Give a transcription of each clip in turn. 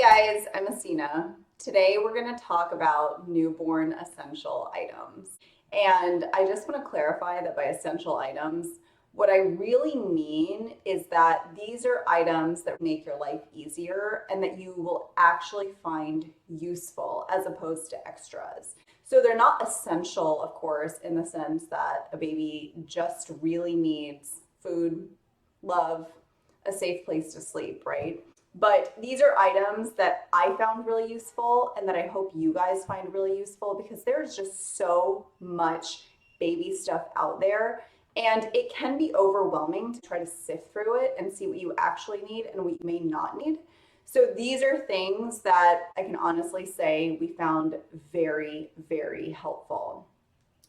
guys, I'm Asina. Today we're going to talk about newborn essential items. And I just want to clarify that by essential items, what I really mean is that these are items that make your life easier and that you will actually find useful as opposed to extras. So they're not essential, of course, in the sense that a baby just really needs food, love, a safe place to sleep, right? But these are items that I found really useful and that I hope you guys find really useful because there's just so much baby stuff out there. And it can be overwhelming to try to sift through it and see what you actually need and what you may not need. So these are things that I can honestly say we found very, very helpful.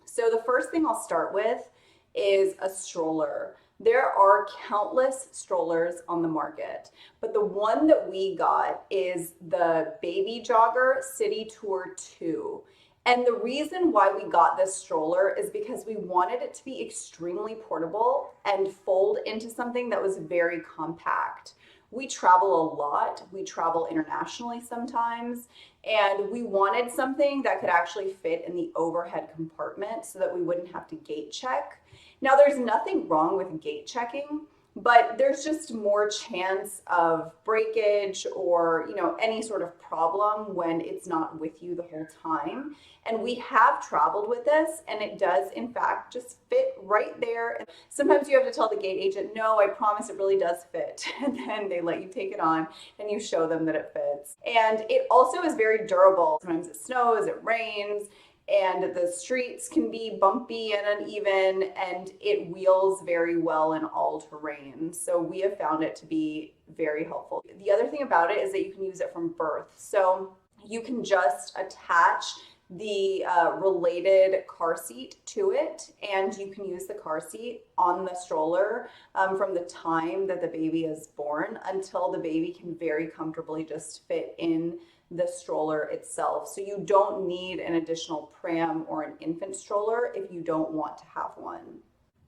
So the first thing I'll start with is a stroller. There are countless strollers on the market, but the one that we got is the Baby Jogger City Tour 2. And the reason why we got this stroller is because we wanted it to be extremely portable and fold into something that was very compact. We travel a lot. We travel internationally sometimes, and we wanted something that could actually fit in the overhead compartment so that we wouldn't have to gate check. Now, there's nothing wrong with gate checking, but there's just more chance of breakage or, any sort of problem when it's not with you the whole time. And we have traveled with this, and it does, in fact, just fit right there. Sometimes you have to tell the gate agent, no, I promise it really does fit. And then they let you take it on and you show them that it fits. And it also is very durable. Sometimes it snows, it rains, and the streets can be bumpy and uneven, and it wheels very well in all terrain. So we have found it to be very helpful. The other thing about it is that you can use it from birth. So you can just attach the related car seat to it, and you can use the car seat on the stroller from the time that the baby is born until the baby can very comfortably just fit in the stroller itself. So you don't need an additional pram or an infant stroller if you don't want to have one.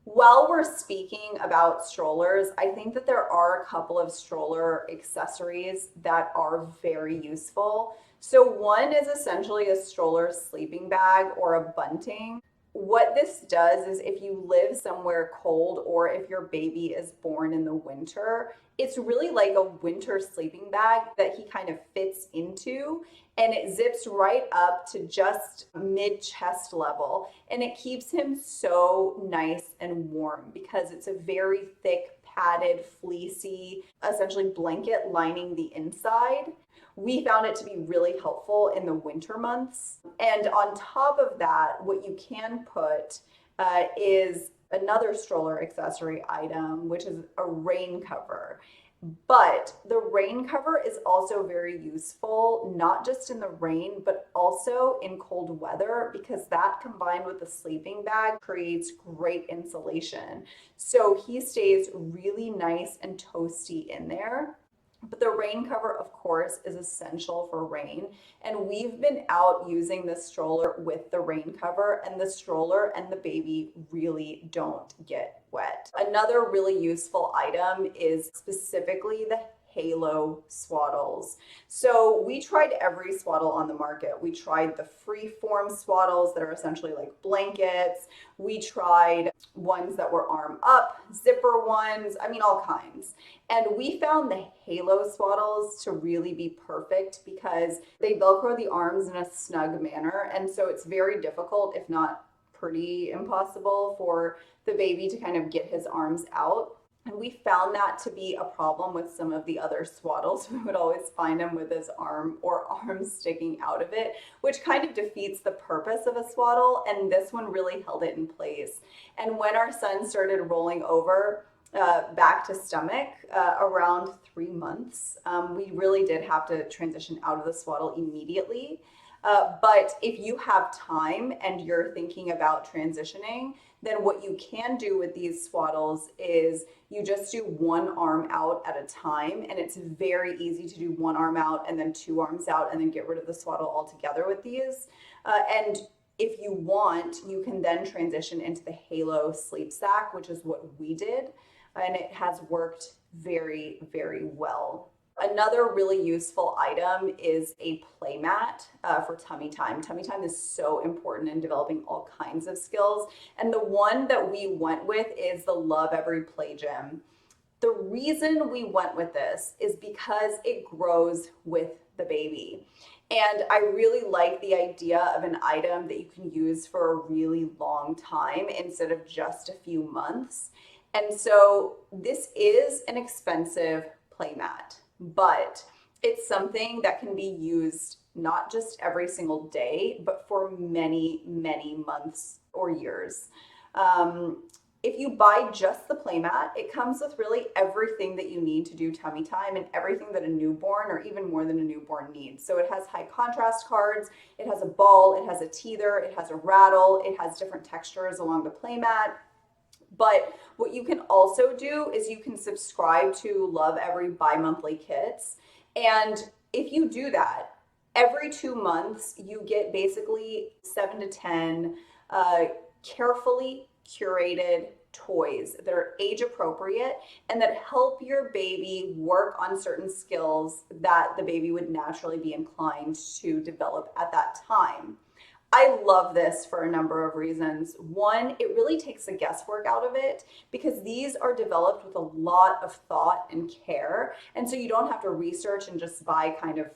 While we're speaking about strollers, I think that there are a couple of stroller accessories that are very useful. So one is essentially a stroller sleeping bag or a bunting. What this does is if you live somewhere cold or if your baby is born in the winter, it's really like a winter sleeping bag that he kind of fits into, and it zips right up to just mid-chest level, and it keeps him so nice and warm because it's a very thick, padded, fleecy, essentially blanket lining the inside. We found it to be really helpful in the winter months. And on top of that, what you can put is another stroller accessory item, which is a rain cover. But the rain cover is also very useful, not just in the rain, but also in cold weather, because that combined with the sleeping bag creates great insulation. So he stays really nice and toasty in there. But the rain cover, of course, is essential for rain. And we've been out using the stroller with the rain cover, and the stroller and the baby really don't get wet. Another really useful item is specifically the Halo swaddles. So we tried every swaddle on the market. We tried the free-form swaddles that are essentially like blankets. We tried ones that were arm up, zipper ones, all kinds. And we found the Halo swaddles to really be perfect because they Velcro the arms in a snug manner. And so it's very difficult, if not pretty impossible, for the baby to kind of get his arms out. And we found that to be a problem with some of the other swaddles. We would always find him with his arm or arms sticking out of it, which kind of defeats the purpose of a swaddle. And this one really held it in place. And when our son started rolling over back to stomach around 3 months, we really did have to transition out of the swaddle immediately. But if you have time and you're thinking about transitioning, then what you can do with these swaddles is you just do one arm out at a time, and it's very easy to do one arm out and then two arms out and then get rid of the swaddle altogether with these. And if you want, you can then transition into the Halo sleep sack, which is what we did, and it has worked very, very well. Another really useful item is a play mat for tummy time. Tummy time is so important in developing all kinds of skills. And the one that we went with is the Love Every Play Gym. The reason we went with this is because it grows with the baby. And I really like the idea of an item that you can use for a really long time instead of just a few months. And so this is an expensive playmat, but it's something that can be used not just every single day, but for many, many months or years. If you buy just the playmat, it comes with really everything that you need to do tummy time and everything that a newborn or even more than a newborn needs. So it has high contrast cards, it has a ball, it has a teether, it has a rattle, it has different textures along the playmat. But what you can also do is you can subscribe to Love Every bi-monthly kits. And if you do that, every 2 months, you get basically 7 to 10 carefully curated toys that are age appropriate and that help your baby work on certain skills that the baby would naturally be inclined to develop at that time. I love this for a number of reasons. One, it really takes the guesswork out of it because these are developed with a lot of thought and care. And so you don't have to research and just buy kind of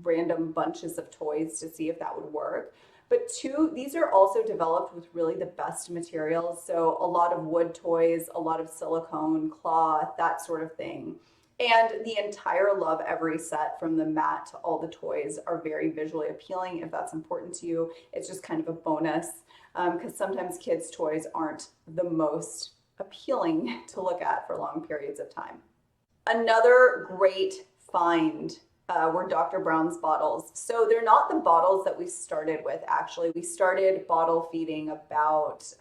random bunches of toys to see if that would work. But two, these are also developed with really the best materials. So a lot of wood toys, a lot of silicone, cloth, that sort of thing. And the entire Love Every set from the mat to all the toys are very visually appealing. If that's important to you, it's just kind of a bonus because sometimes kids' toys aren't the most appealing to look at for long periods of time. Another great find were Dr. Brown's bottles. So they're not the bottles that we started with, actually. We started bottle feeding about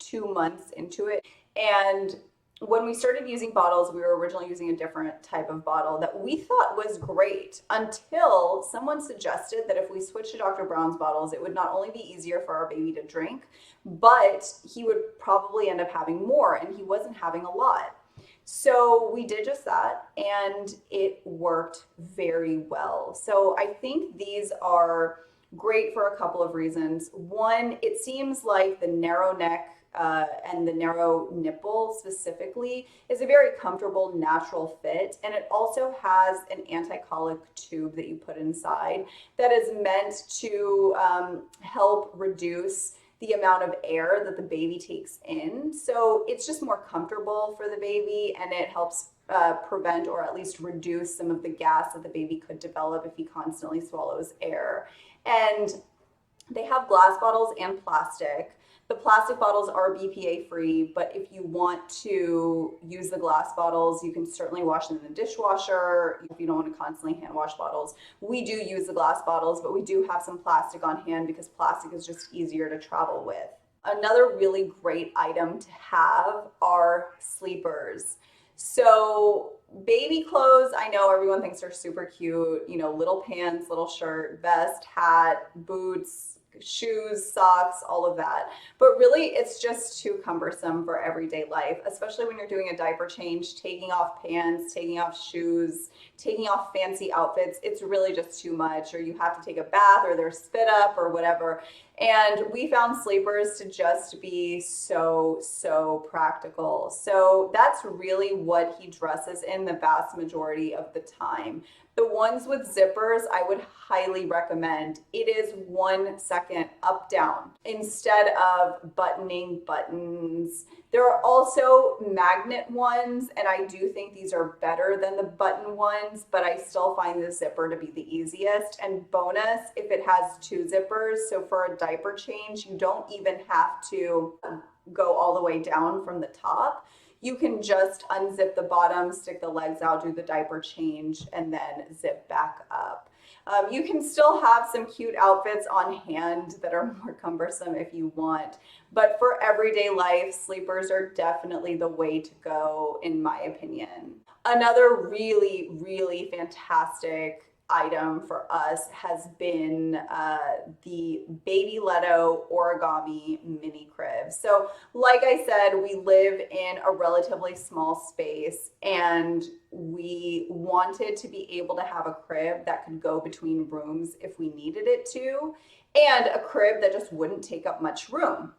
2 months into it. And when we started using bottles, we were originally using a different type of bottle that we thought was great until someone suggested that if we switched to Dr. Brown's bottles, it would not only be easier for our baby to drink, but he would probably end up having more, and he wasn't having a lot. So we did just that, and it worked very well. So I think these are great for a couple of reasons. One, it seems like the narrow neck and the narrow nipple specifically is a very comfortable, natural fit. And it also has an anti-colic tube that you put inside that is meant to help reduce the amount of air that the baby takes in. So it's just more comfortable for the baby, and it helps prevent or at least reduce some of the gas that the baby could develop if he constantly swallows air. And they have glass bottles and plastic. The plastic bottles are BPA free, but if you want to use the glass bottles, you can certainly wash them in the dishwasher if you don't want to constantly hand wash bottles. We do use the glass bottles, but we do have some plastic on hand because plastic is just easier to travel with. Another really great item to have are sleepers. So baby clothes, I know everyone thinks they're super cute, you know, little pants, little shirt, vest, hat, boots, shoes, socks, all of that. But really, it's just too cumbersome for everyday life, especially when you're doing a diaper change, taking off pants, taking off shoes, taking off fancy outfits. It's really just too much, or you have to take a bath, or they're spit up, or whatever. And we found sleepers to just be so practical. So that's really what he dresses in the vast majority of the time. The ones with zippers, I would highly recommend. It is 1 second up, down, instead of buttoning buttons. There are also magnet ones, and I do think these are better than the button ones, but I still find the zipper to be the easiest. And bonus, if it has 2 zippers, so for a diaper change, you don't even have to go all the way down from the top. You can just unzip the bottom, stick the legs out, do the diaper change, and then zip back up. You can still have some cute outfits on hand that are more cumbersome if you want, but for everyday life, sleepers are definitely the way to go, in my opinion. Another really fantastic item for us has been the Baby Leto origami mini crib. So like I said, we live in a relatively small space and we wanted to be able to have a crib that could go between rooms if we needed it to, and a crib that just wouldn't take up much room.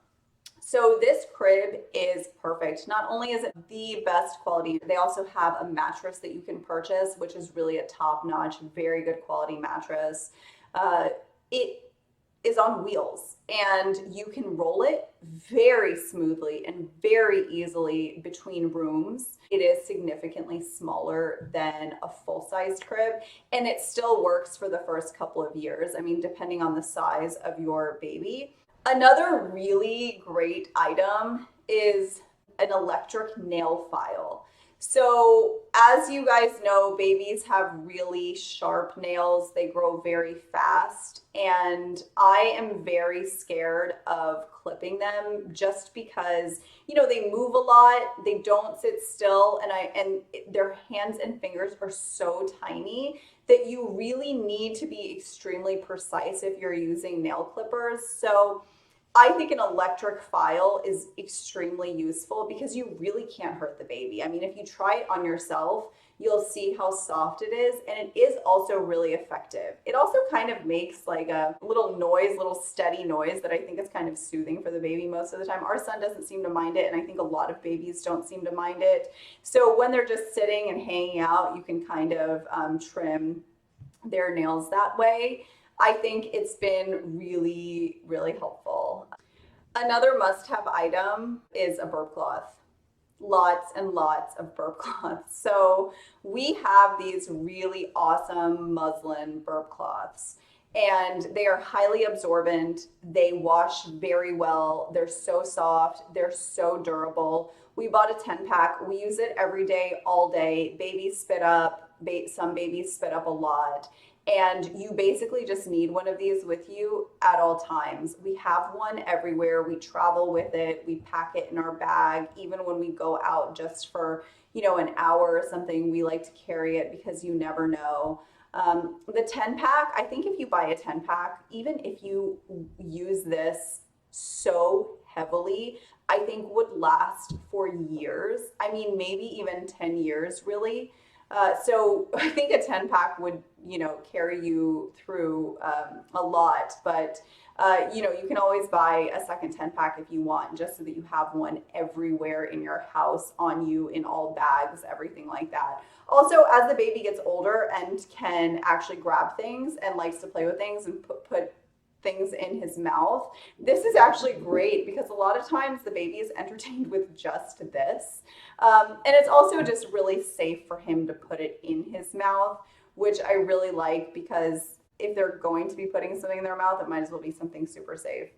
So this crib is perfect. Not only is it the best quality, they also have a mattress that you can purchase, which is really a top-notch, very good quality mattress. It is on wheels and you can roll it very smoothly and very easily between rooms. It is significantly smaller than a full-sized crib and it still works for the first couple of years. I mean, depending on the size of your baby. Another really great item is an electric nail file. So as you guys know, babies have really sharp nails. They grow very fast. And I am very scared of clipping them just because, you know, they move a lot, they don't sit still, and their hands and fingers are so tiny that you really need to be extremely precise if you're using nail clippers. So I think an electric file is extremely useful because you really can't hurt the baby. I mean, if you try it on yourself, you'll see how soft it is, and it is also really effective. It also kind of makes like a little noise, little steady noise that I think is kind of soothing for the baby most of the time. Our son doesn't seem to mind it, and I think a lot of babies don't seem to mind it. So when they're just sitting and hanging out, you can kind of trim their nails that way. I think it's been really, really helpful. Another must-have item is a burp cloth. Lots and lots of burp cloths. So we have these really awesome muslin burp cloths and they are highly absorbent. They wash very well. They're so soft. They're so durable. We bought a 10-pack. We use it every day, all day. Babies spit up. Some babies spit up a lot. And you basically just need one of these with you at all times. We have one everywhere. We travel with it. We pack it in our bag. Even when we go out just for, you know, an hour or something, we like to carry it because you never know. The 10-pack, I think if you buy a 10-pack, even if you use this so heavily, I think would last for years. I mean, maybe even 10 years, really. So I think a 10-pack would, you know, carry you through a lot, but you know, you can always buy a second 10-pack if you want, just so that you have one everywhere in your house, on you, in all bags, everything like that. Also, as the baby gets older and can actually grab things and likes to play with things and put things in his mouth, this is actually great because a lot of times the baby is entertained with just this. And it's also just really safe for him to put it in his mouth, which I really like because if they're going to be putting something in their mouth, it might as well be something super safe.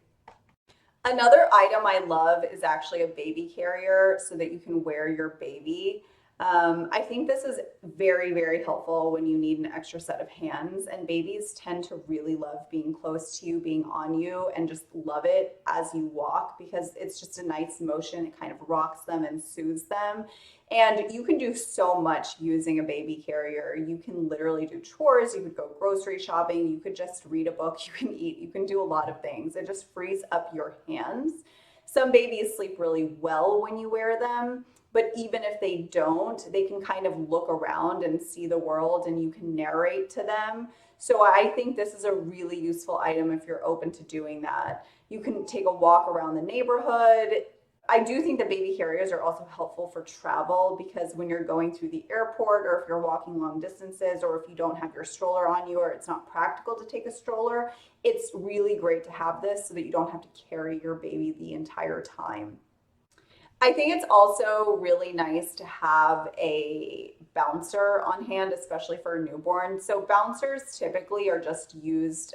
Another item I love is actually a baby carrier so that you can wear your baby. I think this is very, very helpful when you need an extra set of hands, and babies tend to really love being close to you, being on you, and just love it as you walk because it's just a nice motion. It kind of rocks them and soothes them. And you can do so much using a baby carrier. You can literally do chores, you could go grocery shopping, you could just read a book, you can eat, you can do a lot of things. It just frees up your hands. Some babies sleep really well when you wear them. But even if they don't, they can kind of look around and see the world and you can narrate to them. So I think this is a really useful item if you're open to doing that. You can take a walk around the neighborhood. I do think that baby carriers are also helpful for travel because when you're going through the airport or if you're walking long distances or if you don't have your stroller on you or it's not practical to take a stroller, it's really great to have this so that you don't have to carry your baby the entire time. I think it's also really nice to have a bouncer on hand, especially for a newborn. So bouncers typically are just used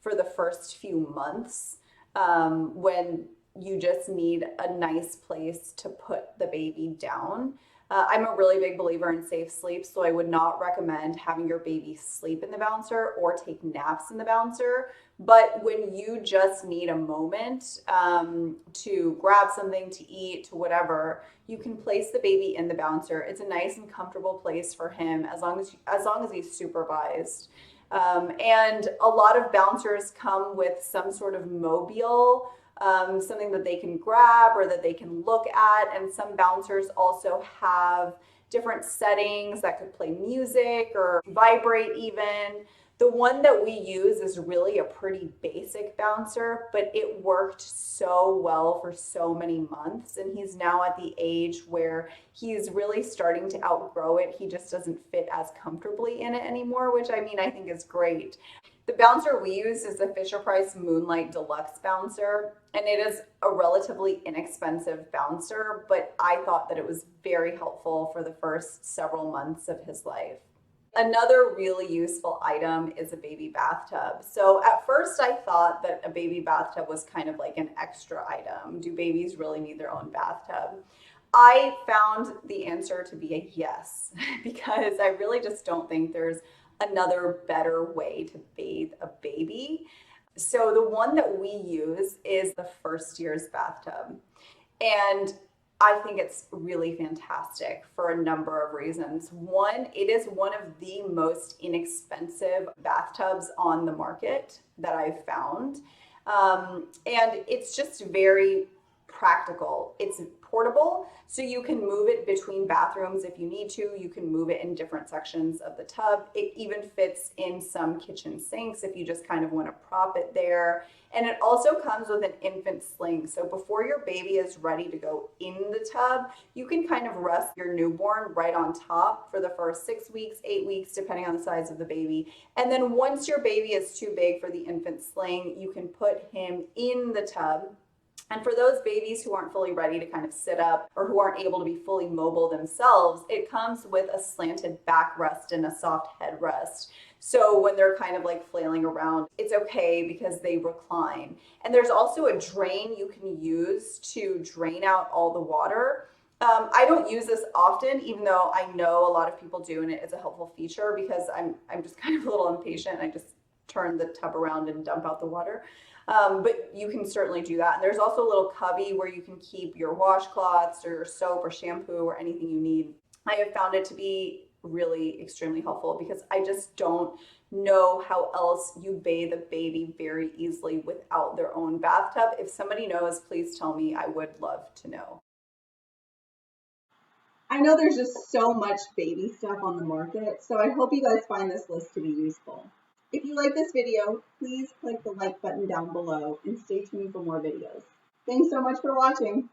for the first few months when you just need a nice place to put the baby down. I'm a really big believer in safe sleep, so I would not recommend having your baby sleep in the bouncer or take naps in the bouncer. But when you just need a moment to grab something to eat, to whatever, you can place the baby in the bouncer. It's a nice and comfortable place for him as long as he's supervised. And a lot of bouncers come with some sort of mobile, something that they can grab or that they can look at. And some bouncers also have different settings that could play music or vibrate even. The one that we use is really a pretty basic bouncer, but it worked so well for so many months. And he's now at the age where he's really starting to outgrow it. He just doesn't fit as comfortably in it anymore, which I think is great. The bouncer we use is the Fisher-Price Moonlight Deluxe bouncer, and it is a relatively inexpensive bouncer, but I thought that it was very helpful for the first several months of his life. Another really useful item is a baby bathtub. So at first I thought that a baby bathtub was kind of like an extra item. Do babies really need their own bathtub? I found the answer to be a yes, because I really just don't think there's another better way to bathe a baby. So the one that we use is the first year's bathtub. And I think it's really fantastic for a number of reasons. One, it is one of the most inexpensive bathtubs on the market that I've found. And it's just very practical. It's portable, so you can move it between bathrooms if you need to. You can move it in different sections of the tub. It even fits in some kitchen sinks if you just kind of want to prop it there. And it also comes with an infant sling. So before your baby is ready to go in the tub, you can kind of rest your newborn right on top for the first 6 weeks, 8 weeks, depending on the size of the baby. And then once your baby is too big for the infant sling, you can put him in the tub. And for those babies who aren't fully ready to kind of sit up or who aren't able to be fully mobile themselves, it comes with a slanted backrest and a soft headrest. So when they're kind of like flailing around, it's okay because they recline. And there's also a drain you can use to drain out all the water. I don't use this often, even though I know a lot of people do, and it is a helpful feature because I'm just kind of a little impatient. I just turn the tub around and dump out the water. But you can certainly do that. And there's also a little cubby where you can keep your washcloths or your soap or shampoo or anything you need. I have found it to be really extremely helpful because I just don't know how else you bathe a baby very easily without their own bathtub. If somebody knows, please tell me. I would love to know. I know there's just so much baby stuff on the market, so I hope you guys find this list to be useful. If you like this video, please click the like button down below and stay tuned for more videos. Thanks so much for watching.